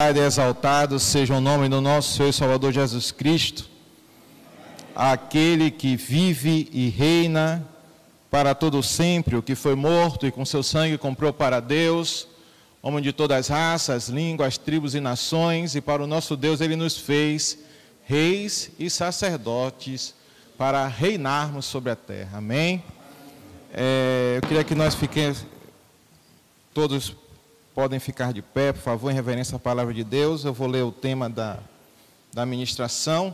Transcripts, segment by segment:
Exaltado seja o nome do nosso Senhor e Salvador Jesus Cristo, aquele que vive e reina para todo sempre, o que foi morto e com seu sangue comprou para Deus, homem de todas as raças, línguas, tribos e nações, e para o nosso Deus ele nos fez reis e sacerdotes para reinarmos sobre a terra. Amém? Eu queria que nós fiquemos, todos podem ficar de pé, por favor, em reverência à palavra de Deus. Eu vou ler o tema da ministração,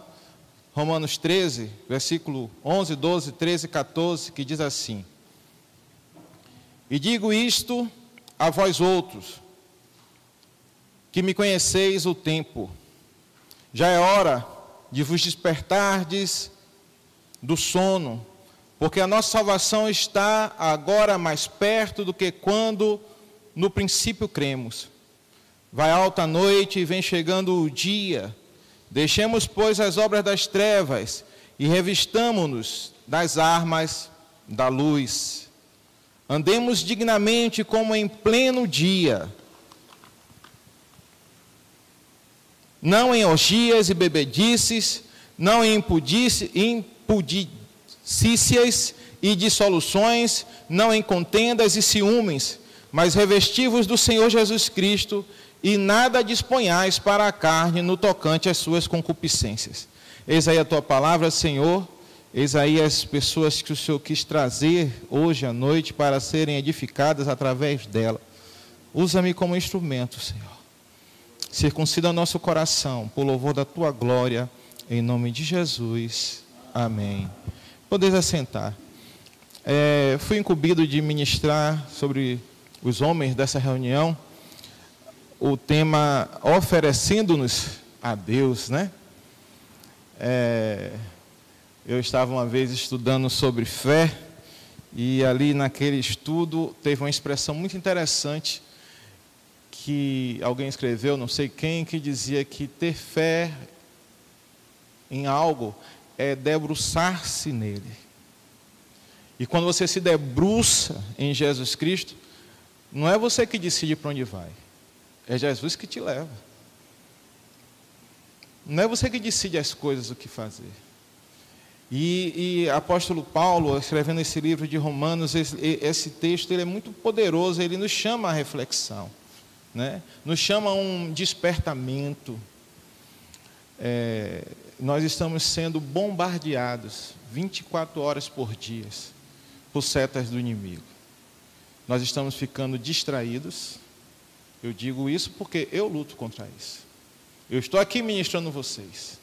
Romanos 13, versículo 11, 12, 13 e 14, que diz assim: E digo isto a vós outros, que me conheceis o tempo, já é hora de vos despertardes do sono, porque a nossa salvação está agora mais perto do que quando no princípio cremos. Vai alta a noite e vem chegando o dia. Deixemos, pois, as obras das trevas e revistamo-nos das armas da luz. Andemos dignamente como em pleno dia, não em orgias e bebedices, não em impudicícias e dissoluções, não em contendas e ciúmes, mas revesti-vos do Senhor Jesus Cristo, e nada disponhais para a carne no tocante às suas concupiscências. Eis aí a tua palavra, Senhor, eis aí as pessoas que o Senhor quis trazer hoje à noite para serem edificadas através dela. Usa-me como instrumento, Senhor. Circuncida nosso coração, por louvor da tua glória, em nome de Jesus. Amém. Podeis assentar. Fui incumbido de ministrar sobre os homens dessa reunião, o tema oferecendo-nos a Deus, né? Eu estava uma vez estudando sobre fé, e ali naquele estudo teve uma expressão muito interessante, que alguém escreveu, não sei quem, que dizia que ter fé em algo é debruçar-se nele. E quando você se debruça em Jesus Cristo, não é você que decide para onde vai, é Jesus que te leva. Não é você que decide as coisas, o que fazer. E apóstolo Paulo, escrevendo esse livro de Romanos, esse texto ele é muito poderoso, ele nos chama à reflexão, né? Nos chama a um despertamento. Nós estamos sendo bombardeados 24 horas por dia por setas do inimigo. Nós estamos ficando distraídos. Eu digo isso porque eu luto contra isso. Eu estou aqui ministrando vocês.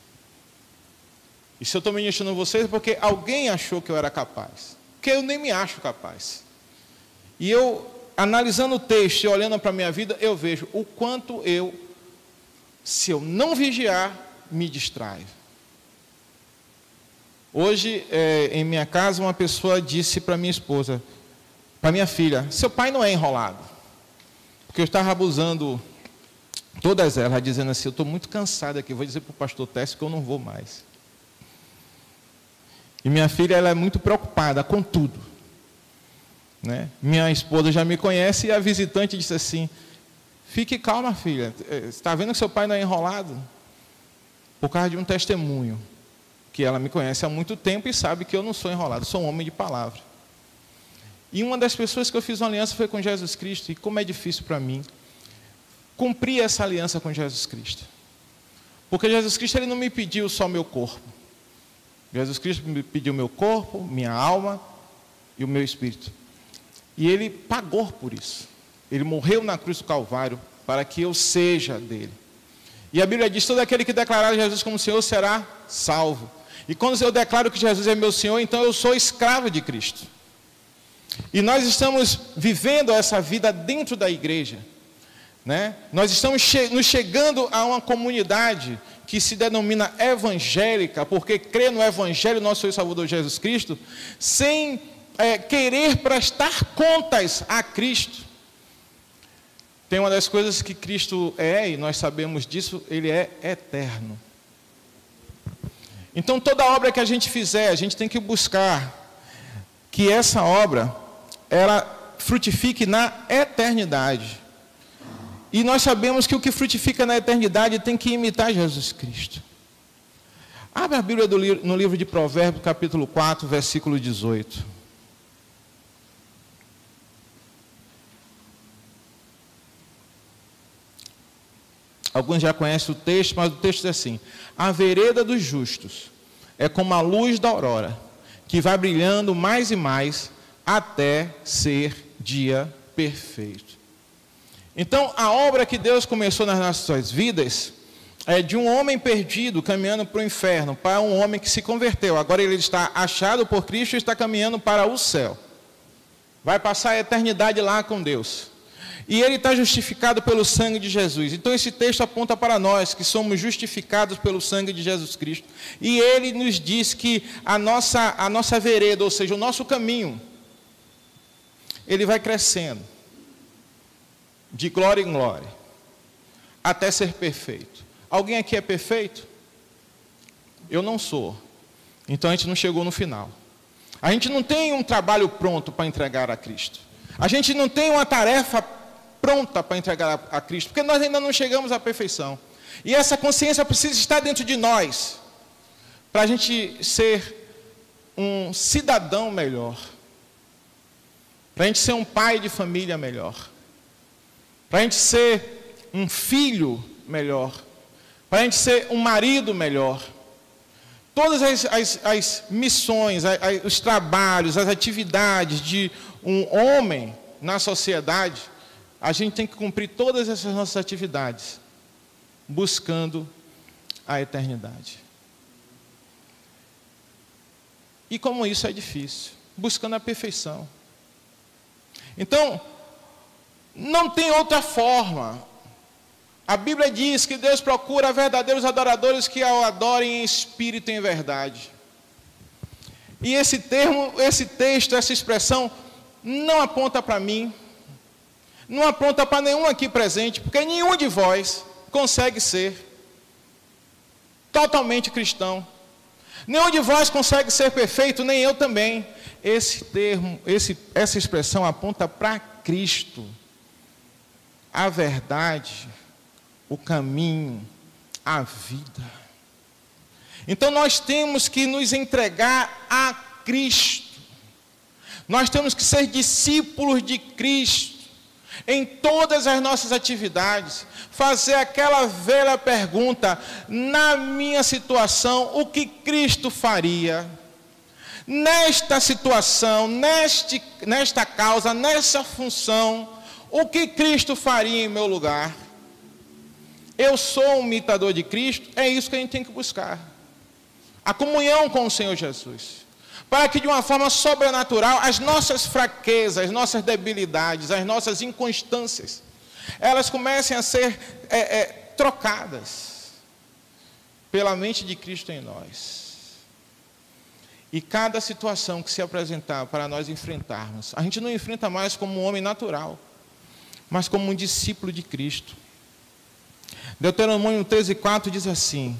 E se eu estou ministrando vocês é porque alguém achou que eu era capaz. Porque eu nem me acho capaz. E eu, analisando o texto e olhando para a minha vida, eu vejo o quanto se eu não vigiar, me distraio. Hoje, em minha casa, uma pessoa disse para minha esposa, para minha filha: seu pai não é enrolado. Porque eu estava abusando todas elas, dizendo assim: eu estou muito cansado aqui, vou dizer para o pastor Tércio que eu não vou mais. E minha filha, ela é muito preocupada com tudo, né? Minha esposa já me conhece, e a visitante disse assim: fique calma, filha, você está vendo que seu pai não é enrolado? Por causa de um testemunho, que ela me conhece há muito tempo e sabe que eu não sou enrolado, sou um homem de palavra. E uma das pessoas que eu fiz uma aliança foi com Jesus Cristo, e como é difícil para mim cumprir essa aliança com Jesus Cristo. Porque Jesus Cristo ele não me pediu só meu corpo. Jesus Cristo me pediu meu corpo, minha alma e o meu espírito. E ele pagou por isso. Ele morreu na cruz do Calvário para que eu seja dele. E a Bíblia diz: todo aquele que declarar Jesus como Senhor será salvo. E quando eu declaro que Jesus é meu Senhor, então eu sou escravo de Cristo. E nós estamos vivendo essa vida dentro da igreja, né? Nós estamos nos chegando a uma comunidade que se denomina evangélica, porque crê no Evangelho do nosso Senhor e Salvador Jesus Cristo, sem querer prestar contas a Cristo. Tem uma das coisas que Cristo e nós sabemos disso, ele é eterno. Então toda obra que a gente fizer, a gente tem que buscar que essa obra ela frutifique na eternidade. E nós sabemos que o que frutifica na eternidade tem que imitar Jesus Cristo. Abre a Bíblia no livro de Provérbios, capítulo 4, versículo 18. Alguns já conhecem o texto, mas o texto diz assim: a vereda dos justos é como a luz da aurora, que vai brilhando mais e mais até ser dia perfeito. Então, a obra que Deus começou nas nossas vidas é de um homem perdido caminhando para o inferno, para um homem que se converteu. Agora ele está achado por Cristo e está caminhando para o céu. Vai passar a eternidade lá com Deus. E ele está justificado pelo sangue de Jesus. Então esse texto aponta para nós, que somos justificados pelo sangue de Jesus Cristo. E ele nos diz que a nossa vereda, ou seja, o nosso caminho, ele vai crescendo, de glória em glória, até ser perfeito. Alguém aqui é perfeito? Eu não sou. Então a gente não chegou no final. A gente não tem um trabalho pronto para entregar a Cristo. A gente não tem uma tarefa pronta para entregar a Cristo, porque nós ainda não chegamos à perfeição. E essa consciência precisa estar dentro de nós, para a gente ser um cidadão melhor, para a gente ser um pai de família melhor, para a gente ser um filho melhor, para a gente ser um marido melhor. Todas as missões, os trabalhos, as atividades de um homem na sociedade, a gente tem que cumprir todas essas nossas atividades, buscando a eternidade. E como isso é difícil, buscando a perfeição. Então, não tem outra forma. A Bíblia diz que Deus procura verdadeiros adoradores que o adorem em espírito e em verdade. E esse termo, esse texto, essa expressão, não aponta para mim, não aponta para nenhum aqui presente, porque nenhum de vós consegue ser totalmente cristão. Nenhum de vós consegue ser perfeito, nem eu também. Esse termo, essa expressão aponta para Cristo, a verdade, o caminho, a vida. Então nós temos que nos entregar a Cristo. Nós temos que ser discípulos de Cristo em todas as nossas atividades. Fazer aquela velha pergunta: na minha situação, o que Cristo faria? Nesta situação, nesta causa, nessa função, o que Cristo faria em meu lugar? Eu sou um imitador de Cristo, é isso que a gente tem que buscar. A comunhão com o Senhor Jesus. Para que de uma forma sobrenatural, as nossas fraquezas, as nossas debilidades, as nossas inconstâncias, elas comecem a ser trocadas pela mente de Cristo em nós. E cada situação que se apresentar para nós enfrentarmos, a gente não enfrenta mais como um homem natural, mas como um discípulo de Cristo. Deuteronômio 13:4 diz assim: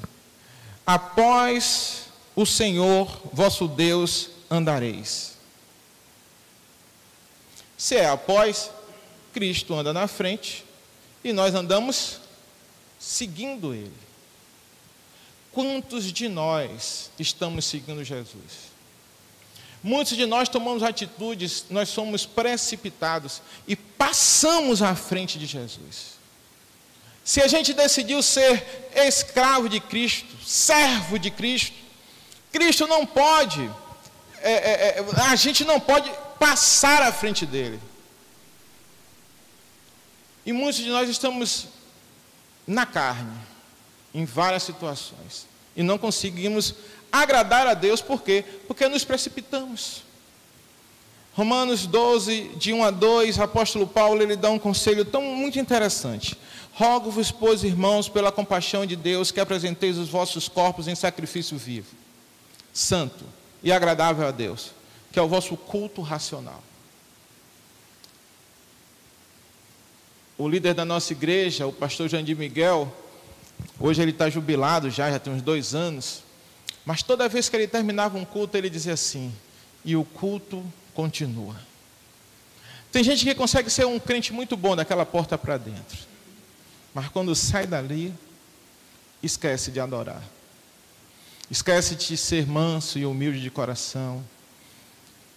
após o Senhor vosso Deus andareis. Se é após, Cristo anda na frente e nós andamos seguindo Ele. Quantos de nós estamos seguindo Jesus? Muitos de nós tomamos atitudes, nós somos precipitados e passamos à frente de Jesus. Se a gente decidiu ser escravo de Cristo, servo de Cristo, Cristo não pode, a gente não pode passar à frente dele. E muitos de nós estamos na carne, em várias situações, e não conseguimos agradar a Deus. Por quê? Porque nos precipitamos. Romanos 12, de 1 a 2, o apóstolo Paulo, ele dá um conselho muito interessante. Rogo-vos, pois, irmãos, pela compaixão de Deus, que apresenteis os vossos corpos em sacrifício vivo, santo e agradável a Deus, que é o vosso culto racional. O líder da nossa igreja, o pastor Jandir Miguel, hoje ele está jubilado já tem uns 2 anos, mas toda vez que ele terminava um culto, ele dizia assim: e o culto continua. Tem gente que consegue ser um crente muito bom daquela porta para dentro, Mas quando sai dali, esquece de adorar. Esquece de ser manso e humilde de coração.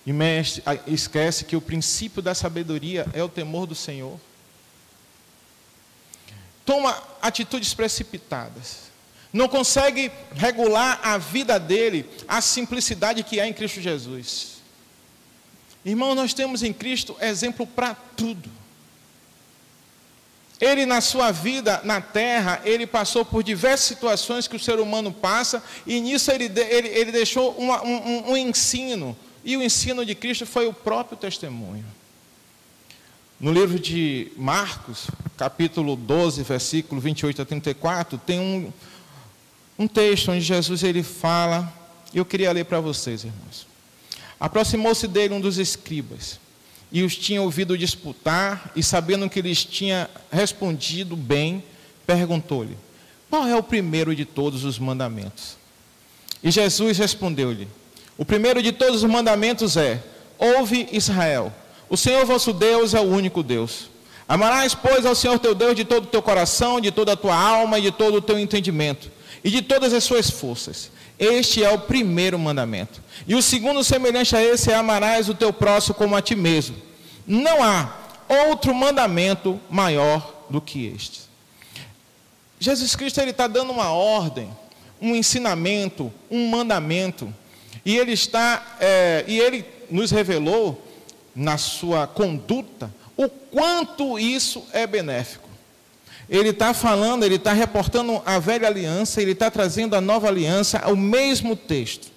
E esquece que o princípio da sabedoria é o temor do Senhor. Toma atitudes precipitadas. Não consegue regular a vida dele, a simplicidade que há em Cristo Jesus. Irmão, nós temos em Cristo exemplo para tudo. Ele, na sua vida na terra, ele passou por diversas situações que o ser humano passa, e nisso ele deixou um ensino, e o ensino de Cristo foi o próprio testemunho. No livro de Marcos, capítulo 12, versículo 28 a 34, tem um texto onde Jesus ele fala, eu queria ler para vocês, irmãos. Aproximou-se dele um dos escribas, e os tinha ouvido disputar, e sabendo que lhes tinha respondido bem, perguntou-lhe: qual é o primeiro de todos os mandamentos? E Jesus respondeu-lhe: o primeiro de todos os mandamentos é: ouve, Israel, o Senhor vosso Deus é o único Deus. Amarás, pois, ao Senhor teu Deus de todo o teu coração, de toda a tua alma e de todo o teu entendimento, e de todas as suas forças. Este é o primeiro mandamento. E o segundo, semelhante a esse, é: amarás o teu próximo como a ti mesmo. Não há outro mandamento maior do que este. Jesus Cristo está dando uma ordem, um ensinamento, um mandamento. E ele nos revelou, na sua conduta, o quanto isso é benéfico. Ele está falando, ele está reportando a velha aliança, ele está trazendo a nova aliança, ao mesmo texto.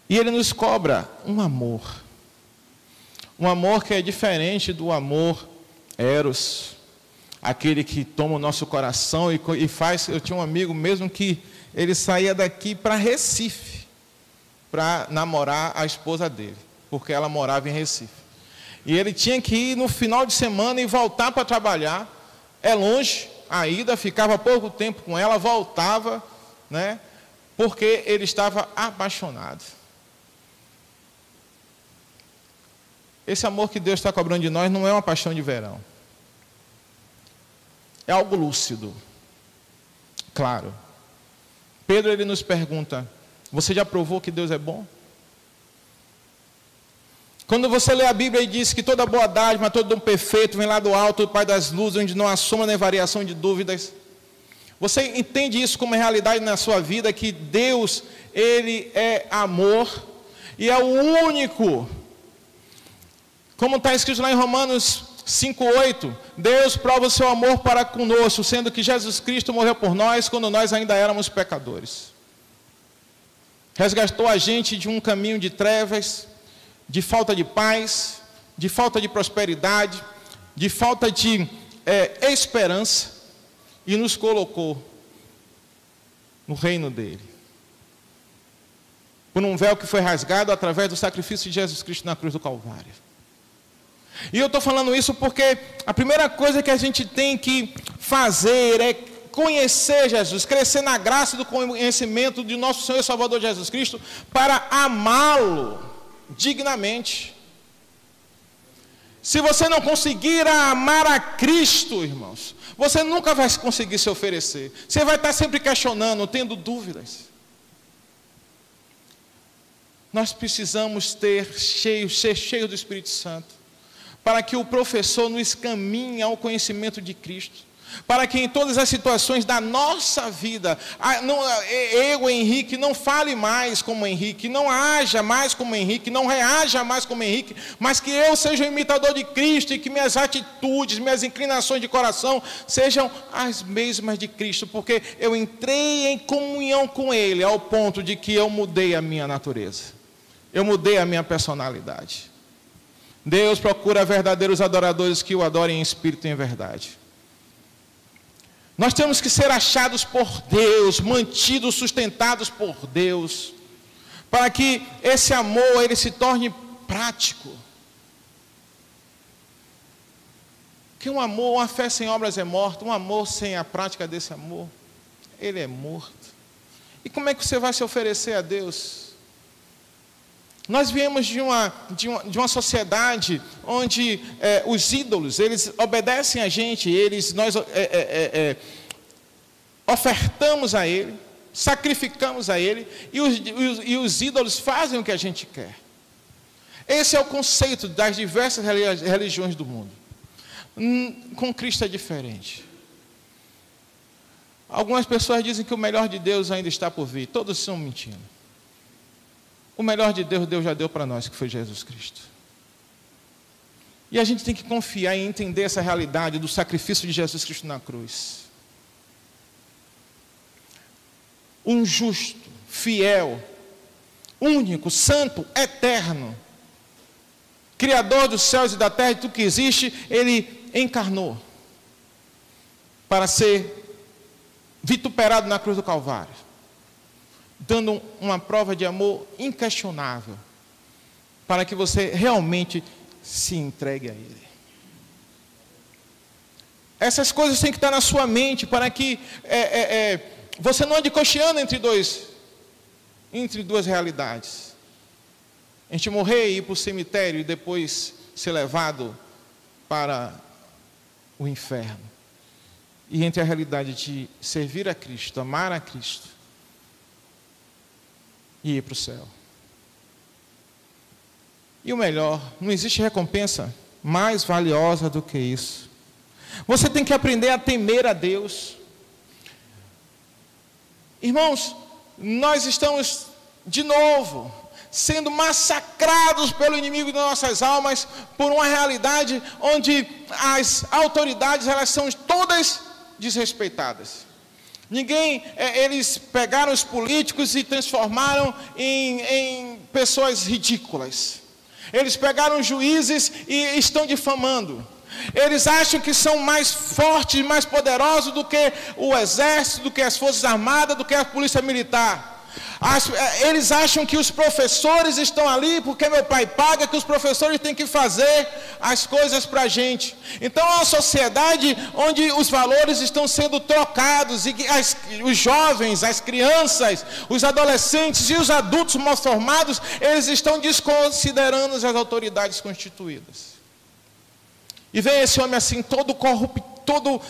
E ele nos cobra um amor que é diferente do amor eros, aquele que toma o nosso coração e faz. Eu tinha um amigo mesmo que ele saía daqui para Recife, para namorar a esposa dele, porque ela morava em Recife. E ele tinha que ir no final de semana e voltar para trabalhar. É longe a ida, ficava pouco tempo com ela, voltava, né? Porque ele estava apaixonado. Esse amor que Deus está cobrando de nós não é uma paixão de verão. É algo lúcido. Claro. Pedro, ele nos pergunta: você já provou que Deus é bom? Quando você lê a Bíblia e diz que toda boa dádiva, todo dom perfeito vem lá do alto, do Pai das luzes, onde não há soma nem variação de dúvidas. Você entende isso como realidade na sua vida, que Deus, ele é amor, e é o único. Como está escrito lá em Romanos 5,8, Deus prova o seu amor para conosco, sendo que Jesus Cristo morreu por nós, quando nós ainda éramos pecadores. Resgatou a gente de um caminho de trevas, de falta de paz, de falta de prosperidade, de falta de esperança, e nos colocou no reino dele, por um véu que foi rasgado através do sacrifício de Jesus Cristo na cruz do Calvário. E eu estou falando isso porque a primeira coisa que a gente tem que fazer é conhecer Jesus, crescer na graça do conhecimento de nosso Senhor e Salvador Jesus Cristo, para amá-lo dignamente. Se você não conseguir amar a Cristo, irmãos, você nunca vai conseguir se oferecer. Você vai estar sempre questionando, tendo dúvidas. Nós precisamos ser cheios do Espírito Santo, para que o professor nos caminhe ao conhecimento de Cristo, para que em todas as situações da nossa vida, eu, Henrique, não fale mais como Henrique, não haja mais como Henrique, não reaja mais como Henrique, mas que eu seja um imitador de Cristo, e que minhas atitudes, minhas inclinações de coração sejam as mesmas de Cristo, porque eu entrei em comunhão com Ele, ao ponto de que eu mudei a minha natureza, eu mudei a minha personalidade. Deus procura verdadeiros adoradores que o adorem em espírito e em verdade. Nós temos que ser achados por Deus, mantidos, sustentados por Deus, para que esse amor ele se torne prático. Que um amor, uma fé sem obras é morta, um amor sem a prática desse amor, ele é morto. E como é que você vai se oferecer a Deus? Nós viemos de uma sociedade onde os ídolos, eles obedecem a gente, nós ofertamos a ele, sacrificamos a ele, e os ídolos fazem o que a gente quer. Esse é o conceito das diversas religiões do mundo. Com Cristo é diferente. Algumas pessoas dizem que o melhor de Deus ainda está por vir. Todos estão mentindo. O melhor de Deus, Deus já deu para nós, que foi Jesus Cristo. E a gente tem que confiar e entender essa realidade do sacrifício de Jesus Cristo na cruz. Um justo, fiel, único, santo, eterno, Criador dos céus e da terra e tudo que existe, ele encarnou para ser vituperado na cruz do Calvário, dando uma prova de amor inquestionável, para que você realmente se entregue a Ele. Essas coisas têm que estar na sua mente, para que você não ande cocheando entre duas realidades. A gente morrer e ir para o cemitério e depois ser levado para o inferno. E entre a realidade de servir a Cristo, amar a Cristo e ir para o céu. E o melhor, não existe recompensa mais valiosa do que isso. Você tem que aprender a temer a Deus. Irmãos, nós estamos de novo sendo massacrados pelo inimigo de nossas almas por uma realidade onde as autoridades, elas são todas desrespeitadas. Eles pegaram os políticos e transformaram em pessoas ridículas. Eles pegaram os juízes e estão difamando. Eles acham que são mais fortes e mais poderosos do que o exército, do que as forças armadas, do que a polícia militar. Eles acham que os professores estão ali porque meu pai paga, que os professores têm que fazer as coisas para a gente. Então é uma sociedade onde os valores estão sendo trocados e os jovens, as crianças, os adolescentes e os adultos mal formados, eles estão desconsiderando as autoridades constituídas. E vem esse homem assim, todo corrupto,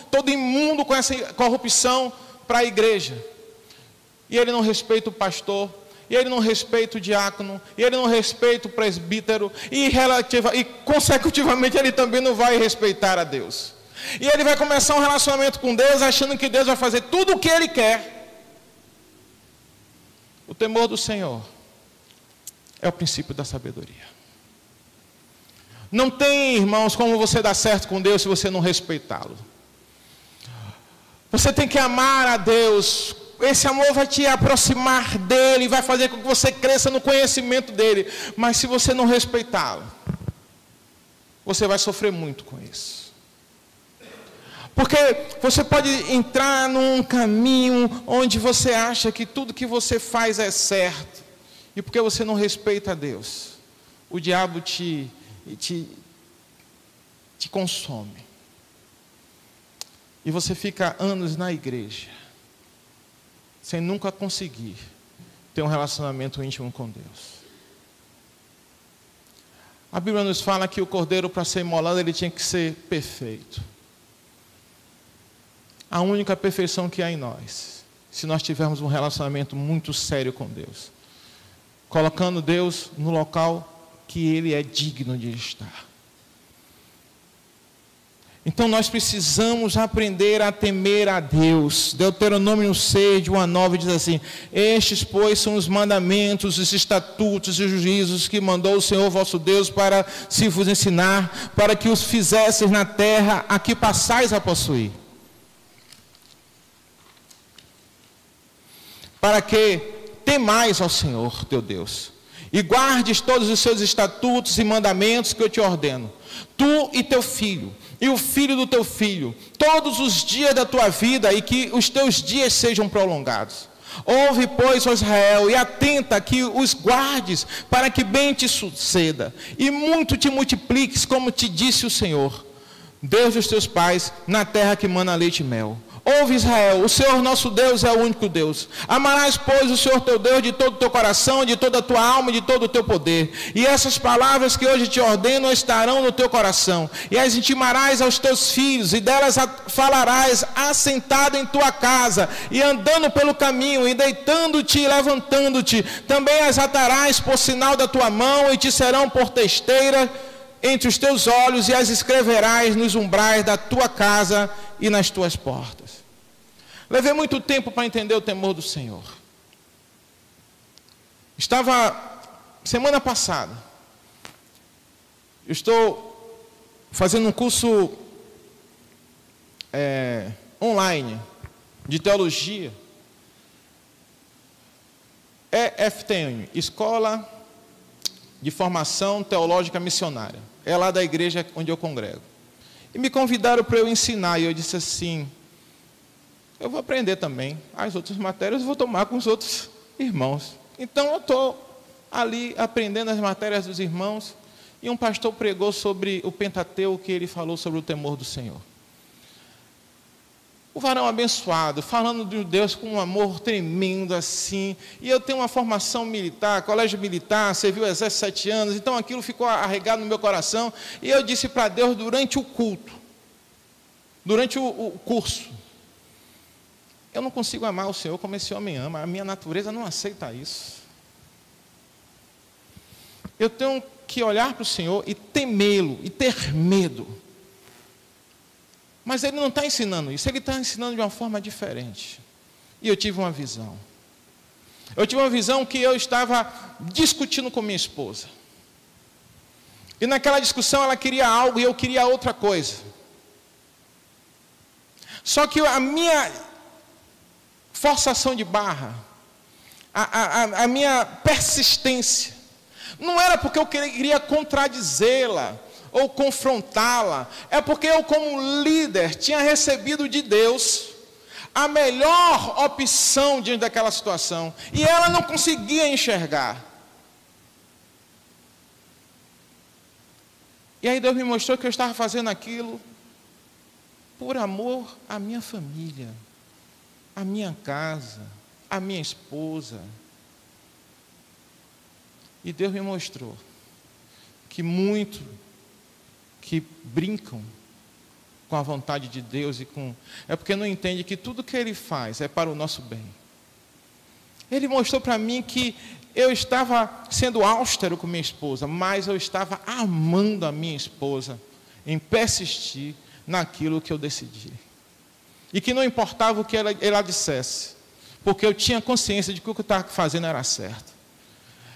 todo imundo com essa corrupção para a igreja. E ele não respeita o pastor, e ele não respeita o diácono, e ele não respeita o presbítero, e consecutivamente ele também não vai respeitar a Deus. E ele vai começar um relacionamento com Deus, achando que Deus vai fazer tudo o que ele quer. O temor do Senhor é o princípio da sabedoria. Não tem, irmãos, como você dar certo com Deus se você não respeitá-lo. Você tem que amar a Deus. Esse amor vai te aproximar dele, vai fazer com que você cresça no conhecimento dele. Mas se você não respeitá-lo, você vai sofrer muito com isso. Porque você pode entrar num caminho onde você acha que tudo que você faz é certo. E porque você não respeita a Deus, o diabo te consome. E você fica anos na igreja, sem nunca conseguir ter um relacionamento íntimo com Deus. A Bíblia nos fala que o cordeiro, para ser imolado, ele tinha que ser perfeito. A única perfeição que há em nós, se nós tivermos um relacionamento muito sério com Deus, colocando Deus no local que Ele é digno de estar. Então nós precisamos aprender a temer a Deus. Deuteronômio 6, de 1 a 9, diz assim: estes, pois, são os mandamentos, os estatutos e os juízos que mandou o Senhor vosso Deus para se vos ensinar, para que os fizesseis na terra a que passais a possuir. Para que temais ao Senhor teu Deus, e guardes todos os seus estatutos e mandamentos que eu te ordeno, tu e teu filho, e o filho do teu filho, todos os dias da tua vida, e que os teus dias sejam prolongados. Ouve, pois, ó Israel, e atenta que os guardes, para que bem te suceda, e muito te multipliques, como te disse o Senhor, Deus dos teus pais, na terra que mana leite e mel. Ouve, Israel, o Senhor nosso Deus é o único Deus. Amarás, pois, o Senhor teu Deus de todo o teu coração, de toda a tua alma e de todo o teu poder. E essas palavras que hoje te ordeno estarão no teu coração. E as intimarás aos teus filhos, e delas falarás assentado em tua casa, e andando pelo caminho, e deitando-te e levantando-te. Também as atarás por sinal da tua mão, e te serão por testeira entre os teus olhos, e as escreverás nos umbrais da tua casa e nas tuas portas. Levei muito tempo para entender o temor do Senhor. Semana passada, eu estou fazendo um curso online de teologia, EFTM, Escola de Formação Teológica Missionária. É lá da igreja onde eu congrego. E me convidaram para eu ensinar, e eu disse assim, eu vou aprender também, as outras matérias eu vou tomar com os outros irmãos. Então eu estou ali aprendendo as matérias dos irmãos, e um pastor pregou sobre o Pentateuco, que ele falou sobre o temor do Senhor. O varão abençoado, falando de Deus com um amor tremendo assim, e eu tenho uma formação militar, colégio militar, servi o exército 7 anos, então aquilo ficou arraigado no meu coração, e eu disse para Deus durante o culto, durante o curso, eu não consigo amar o Senhor como esse homem ama, a minha natureza não aceita isso. Eu tenho que olhar para o Senhor e temê-lo, e ter medo. Mas ele não está ensinando isso, ele está ensinando de uma forma diferente. E eu tive uma visão. Eu tive uma visão que eu estava discutindo com minha esposa. E naquela discussão ela queria algo e eu queria outra coisa. Só que a minha forçação de barra, a minha persistência, não era porque eu queria contradizê-la ou confrontá-la, é porque eu, como líder, tinha recebido de Deus a melhor opção diante daquela situação, e ela não conseguia enxergar. E aí Deus me mostrou que eu estava fazendo aquilo por amor à minha família, à minha casa, à minha esposa. E Deus me mostrou que muito que brincam com a vontade de Deus é porque não entende que tudo que Ele faz é para o nosso bem. Ele mostrou para mim que eu estava sendo austero com minha esposa, mas eu estava amando a minha esposa em persistir naquilo que eu decidi. E que não importava o que ela dissesse, porque eu tinha consciência de que o que eu estava fazendo era certo.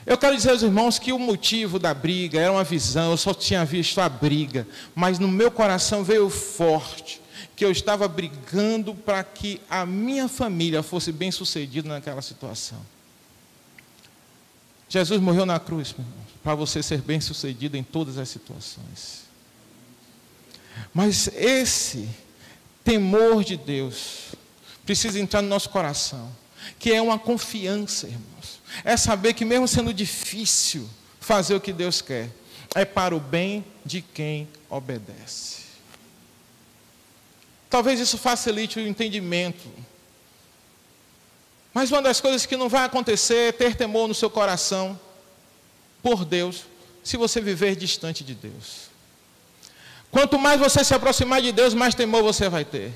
Eu quero dizer aos irmãos que o motivo da briga era uma visão, eu só tinha visto a briga, mas no meu coração veio forte, que eu estava brigando para que a minha família fosse bem sucedida naquela situação. Jesus morreu na cruz, para você ser bem sucedido em todas as situações. Mas esse temor de Deus precisa entrar no nosso coração, que é uma confiança, irmãos. É saber que mesmo sendo difícil fazer o que Deus quer, é para o bem de quem obedece. Talvez isso facilite o entendimento. Mas uma das coisas que não vai acontecer é ter temor no seu coração por Deus, se você viver distante de Deus. Quanto mais você se aproximar de Deus, mais temor você vai ter.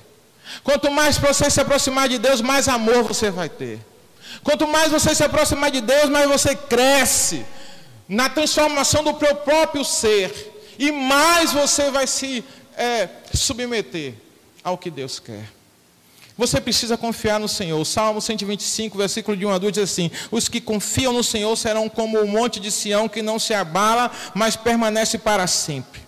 Quanto mais você se aproximar de Deus, mais amor você vai ter. Quanto mais você se aproximar de Deus, mais você cresce na transformação do seu próprio ser. E mais você vai se submeter ao que Deus quer. Você precisa confiar no Senhor. O Salmo 125, versículo de 1 a 2 diz assim: os que confiam no Senhor serão como o monte de Sião, que não se abala, mas permanece para sempre.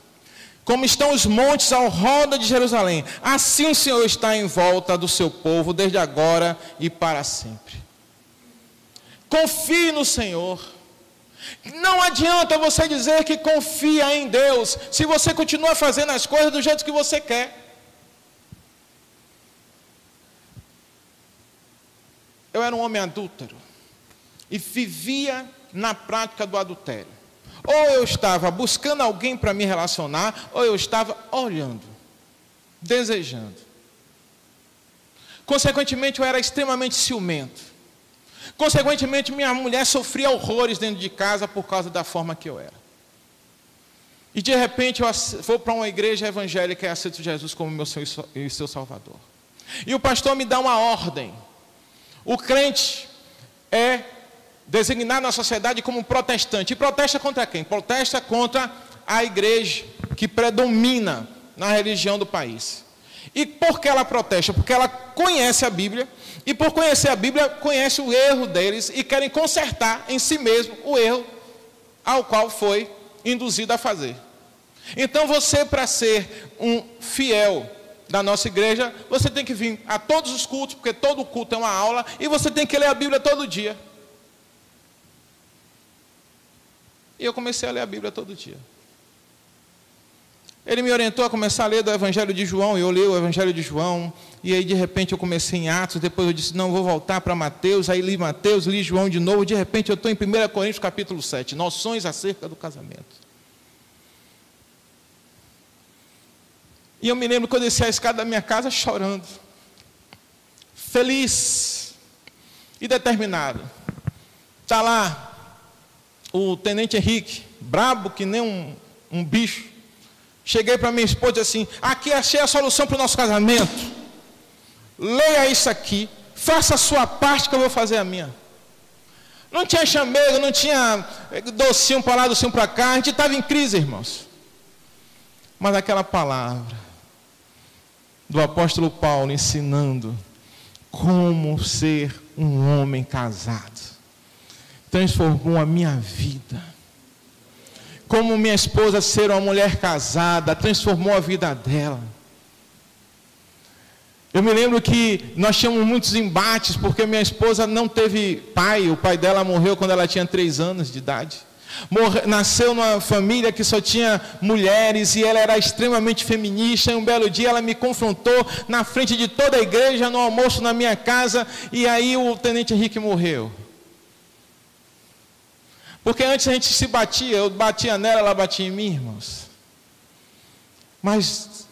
Como estão os montes ao redor de Jerusalém, assim o Senhor está em volta do seu povo, desde agora e para sempre. Confie no Senhor. Não adianta você dizer que confia em Deus, se você continua fazendo as coisas do jeito que você quer. Eu era um homem adúltero e vivia na prática do adultério. Ou eu estava buscando alguém para me relacionar, ou eu estava olhando, desejando. Consequentemente, eu era extremamente ciumento. Consequentemente, minha mulher sofria horrores dentro de casa por causa da forma que eu era. E de repente eu vou para uma igreja evangélica e aceito Jesus como meu Senhor e seu Salvador. E o pastor me dá uma ordem. O crente é designado na sociedade como protestante. E protesta contra quem? Protesta contra a igreja que predomina na religião do país. E por que ela protesta? Porque ela conhece a Bíblia. E por conhecer a Bíblia, conhece o erro deles e querem consertar em si mesmo o erro ao qual foi induzido a fazer. Então você, para ser um fiel da nossa igreja, você tem que vir a todos os cultos, porque todo culto é uma aula, e você tem que ler a Bíblia todo dia. E eu comecei a ler a Bíblia todo dia. Ele me orientou a começar a ler do Evangelho de João, e eu li o Evangelho de João, e aí de repente eu comecei em Atos, depois eu disse, não, vou voltar para Mateus, aí li Mateus, li João de novo, de repente eu estou em 1 Coríntios capítulo 7, noções acerca do casamento. E eu me lembro que eu desci a escada da minha casa chorando, feliz e determinado. Está lá o tenente Henrique, brabo que nem um bicho. Cheguei para minha esposa e disse assim, aqui achei a solução para o nosso casamento. Leia isso aqui, faça a sua parte que eu vou fazer a minha. Não tinha chamego, não tinha docinho para lá, docinho para cá, a gente estava em crise, irmãos. Mas aquela palavra do apóstolo Paulo ensinando como ser um homem casado transformou a minha vida. Como minha esposa ser uma mulher casada transformou a vida dela. Eu me lembro que nós tínhamos muitos embates porque minha esposa não teve pai. O pai dela morreu quando ela tinha 3 anos de idade. Nasceu numa família que só tinha mulheres e ela era extremamente feminista. E um belo dia ela me confrontou na frente de toda a igreja, no almoço na minha casa, e aí o tenente Henrique morreu. Porque antes a gente se batia, eu batia nela, ela batia em mim, irmãos. Mas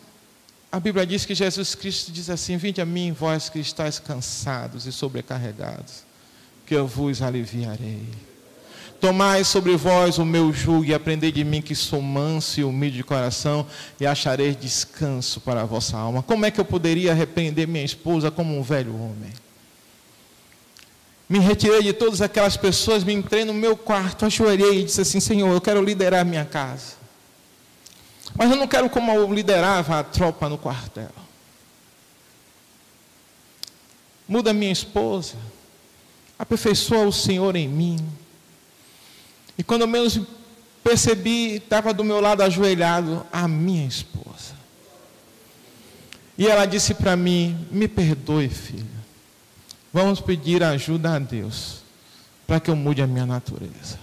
a Bíblia diz que Jesus Cristo diz assim, vinde a mim, vós que estáis cansados e sobrecarregados, que eu vos aliviarei. Tomai sobre vós o meu jugo e aprendei de mim que sou manso e humilde de coração e achareis descanso para a vossa alma. Como é que eu poderia repreender minha esposa como um velho homem? Me retirei de todas aquelas pessoas, me entrei no meu quarto, ajoelhei e disse assim, Senhor, eu quero liderar a minha casa. Mas eu não quero como eu liderava a tropa no quartel. Muda minha esposa, aperfeiçoa o Senhor em mim. E quando eu menos percebi, estava do meu lado ajoelhado a minha esposa. E ela disse para mim, me perdoe, filha. Vamos pedir ajuda a Deus para que eu mude a minha natureza.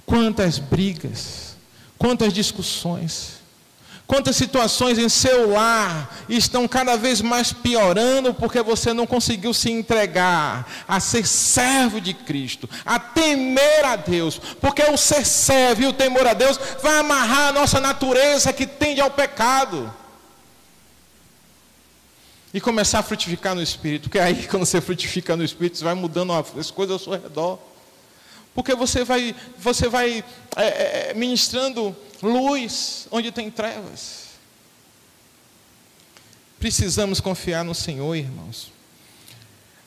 Quantas brigas, quantas discussões, quantas situações em seu lar estão cada vez mais piorando porque você não conseguiu se entregar a ser servo de Cristo, a temer a Deus, porque o ser servo e o temor a Deus vai amarrar a nossa natureza que tende ao pecado. E começar a frutificar no Espírito. Porque aí, quando você frutifica no Espírito, você vai mudando as coisas ao seu redor. Porque você vai ministrando luz onde tem trevas. Precisamos confiar no Senhor, irmãos.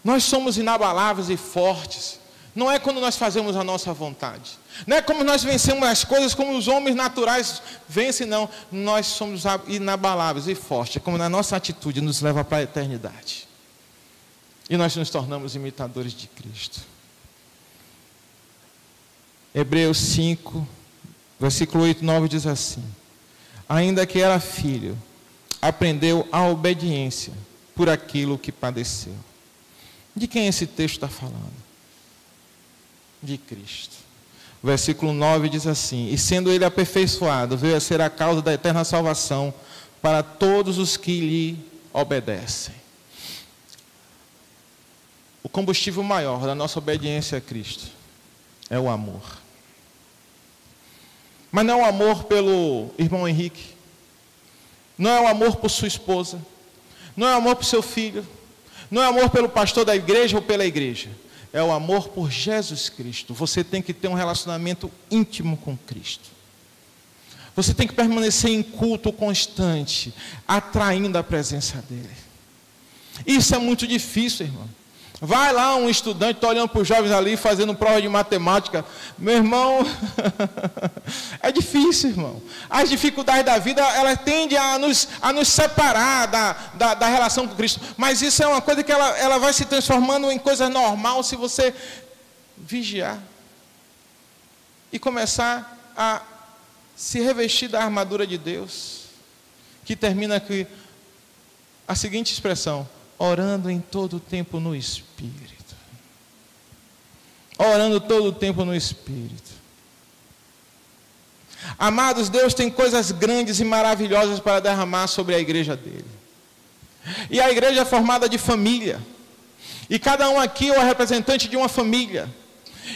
Nós somos inabaláveis e fortes. Não é quando nós fazemos a nossa vontade. Não é como nós vencemos as coisas como os homens naturais vencem, não. Nós somos inabaláveis e fortes, como na nossa atitude nos leva para a eternidade. E nós nos tornamos imitadores de Cristo. Hebreus 5, versículo 8 e 9 diz assim: ainda que era filho, aprendeu a obediência por aquilo que padeceu. De quem esse texto está falando? De Cristo. O versículo 9 diz assim: e sendo ele aperfeiçoado, veio a ser a causa da eterna salvação para todos os que lhe obedecem. O combustível maior da nossa obediência a Cristo é o amor. Mas não é o amor pelo irmão Henrique, não é o amor por sua esposa, Não é amor por seu filho, não é amor pelo pastor da igreja ou pela igreja. É o amor por Jesus Cristo. Você tem que ter um relacionamento íntimo com Cristo. Você tem que permanecer em culto constante, atraindo a presença dEle. Isso é muito difícil, irmão. Vai lá um estudante, está olhando para os jovens ali, fazendo prova de matemática. Meu irmão, é difícil, irmão. As dificuldades da vida, elas tendem a nos separar da relação com Cristo. Mas isso é uma coisa que ela vai se transformando em coisa normal se você vigiar. E começar a se revestir da armadura de Deus. Que termina com a seguinte expressão: orando em todo o tempo no Espírito. Orando todo o tempo no Espírito. Amados, Deus tem coisas grandes e maravilhosas para derramar sobre a igreja dele. E a igreja é formada de família. E cada um aqui é o representante de uma família.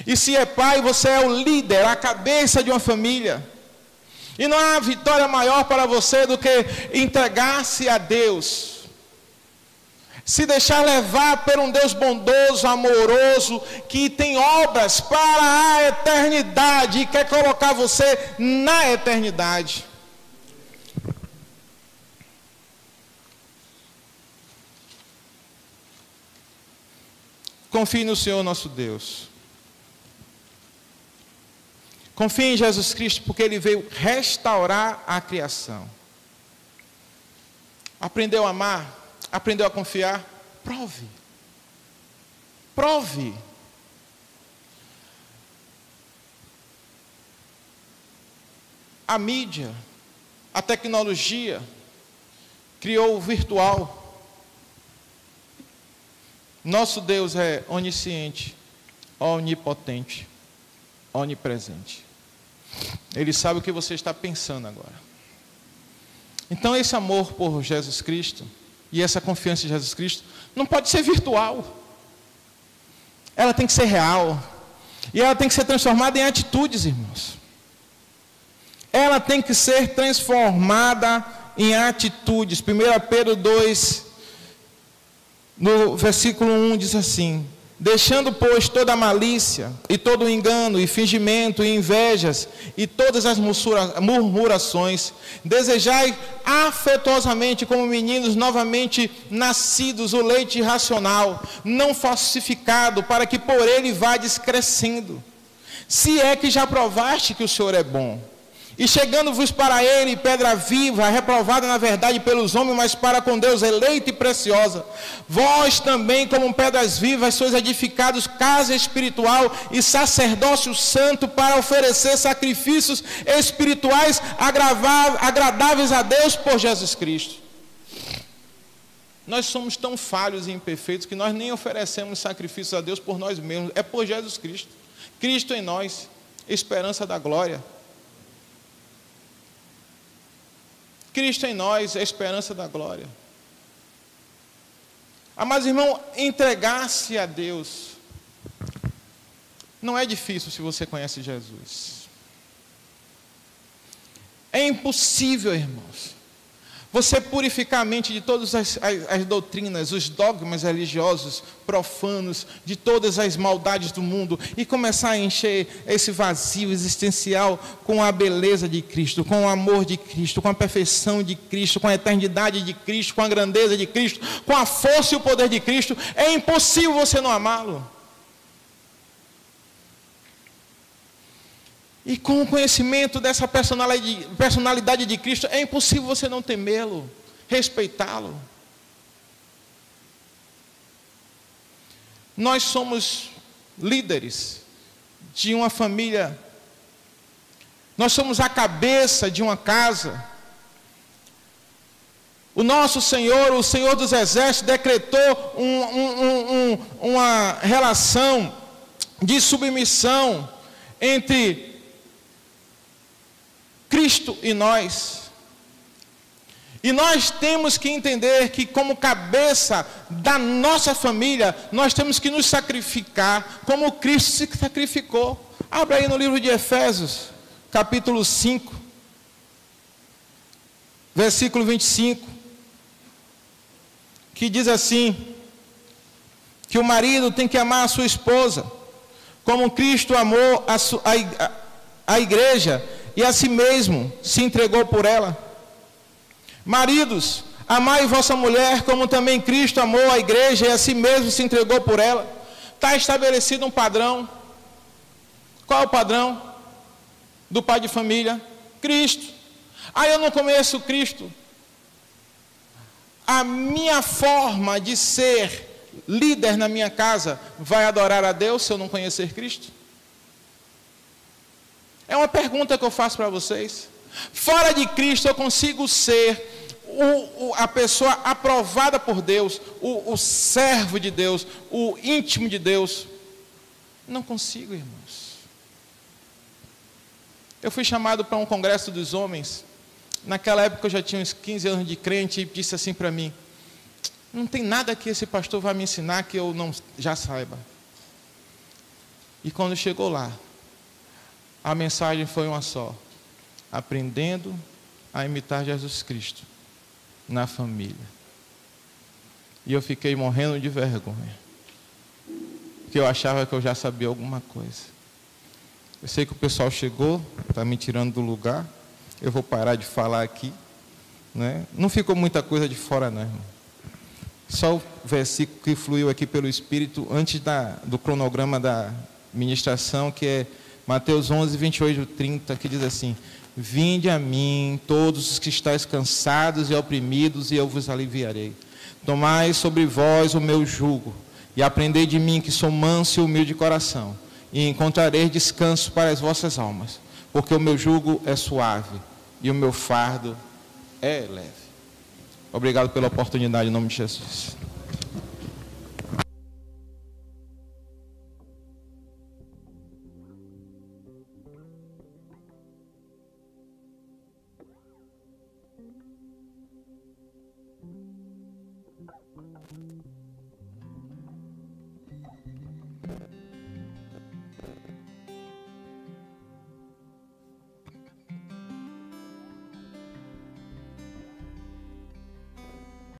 E se é pai, você é o líder, a cabeça de uma família. E não há vitória maior para você do que entregar-se a Deus. Se deixar levar por um Deus bondoso, amoroso, que tem obras para a eternidade e quer colocar você na eternidade. Confie no Senhor nosso Deus. Confie em Jesus Cristo, porque Ele veio restaurar a criação. Aprendeu a amar? Aprendeu a confiar? Prove. Prove. A mídia, a tecnologia, criou o virtual. Nosso Deus é onisciente, onipotente, onipresente. Ele sabe o que você está pensando agora. Então esse amor por Jesus Cristo e essa confiança em Jesus Cristo não pode ser virtual. Ela tem que ser real. E ela tem que ser transformada em atitudes, irmãos. Ela tem que ser transformada em atitudes. 1 Pedro 2, no versículo 1 diz assim: deixando, pois, toda a malícia, e todo o engano, e fingimento, e invejas, e todas as murmurações, desejai afetuosamente, como meninos novamente nascidos, o leite racional, não falsificado, para que por ele vades crescendo. Se é que já provaste que o Senhor é bom. E chegando-vos para ele, pedra viva, reprovada na verdade pelos homens, mas para com Deus eleita e preciosa, vós também, como pedras vivas, sois edificados casa espiritual e sacerdócio santo, para oferecer sacrifícios espirituais agradáveis a Deus por Jesus Cristo. Nós somos tão falhos e imperfeitos que nós nem oferecemos sacrifícios a Deus por nós mesmos, é por Jesus Cristo. Cristo em nós, esperança da glória. Cristo em nós, a esperança da glória. Amados irmãos, entregar-se a Deus não é difícil se você conhece Jesus. É impossível, irmãos, você purificar a mente de todas as doutrinas, os dogmas religiosos profanos, de todas as maldades do mundo, e começar a encher esse vazio existencial com a beleza de Cristo, com o amor de Cristo, com a perfeição de Cristo, com a eternidade de Cristo, com a grandeza de Cristo, com a força e o poder de Cristo. É impossível você não amá-lo. E com o conhecimento dessa personalidade de Cristo, é impossível você não temê-lo, respeitá-lo. Nós somos líderes de uma família, nós somos a cabeça de uma casa. O nosso Senhor, o Senhor dos Exércitos, decretou uma relação de submissão entre Cristo e nós. E nós temos que entender que, como cabeça da nossa família, nós temos que nos sacrificar como Cristo se sacrificou. Abra aí no livro de Efésios, capítulo 5, versículo 25. que diz assim, que o marido tem que amar a sua esposa, como Cristo amou a igreja e a si mesmo se entregou por ela. Maridos, amai vossa mulher, como também Cristo amou a igreja e a si mesmo se entregou por ela. Está estabelecido um padrão. Qual é o padrão do pai de família? Cristo. Eu não conheço Cristo. A minha forma de ser líder na minha casa vai adorar a Deus se eu não conhecer Cristo? É uma pergunta que eu faço para vocês. Fora de Cristo eu consigo ser a pessoa aprovada por Deus, o servo de Deus, o íntimo de Deus? Não consigo, irmãos. Eu fui chamado para um congresso dos homens. Naquela época eu já tinha uns 15 anos de crente e disse assim para mim: não tem nada que esse pastor vai me ensinar que eu não já saiba. E quando chegou lá, a mensagem foi uma só: aprendendo a imitar Jesus Cristo na família. E eu fiquei morrendo de vergonha, porque eu achava que eu já sabia alguma coisa. Eu sei que o pessoal chegou, está me tirando do lugar. Eu vou parar de falar aqui, né? Não ficou muita coisa de fora, não, irmão. Só o versículo que fluiu aqui pelo Espírito antes do cronograma da ministração, que é Mateus 11, 28 e 30, que diz assim: vinde a mim, todos os que estáis cansados e oprimidos, e eu vos aliviarei. Tomai sobre vós o meu jugo, e aprendei de mim, que sou manso e humilde de coração, e encontrareis descanso para as vossas almas, porque o meu jugo é suave, e o meu fardo é leve. Obrigado pela oportunidade, em nome de Jesus.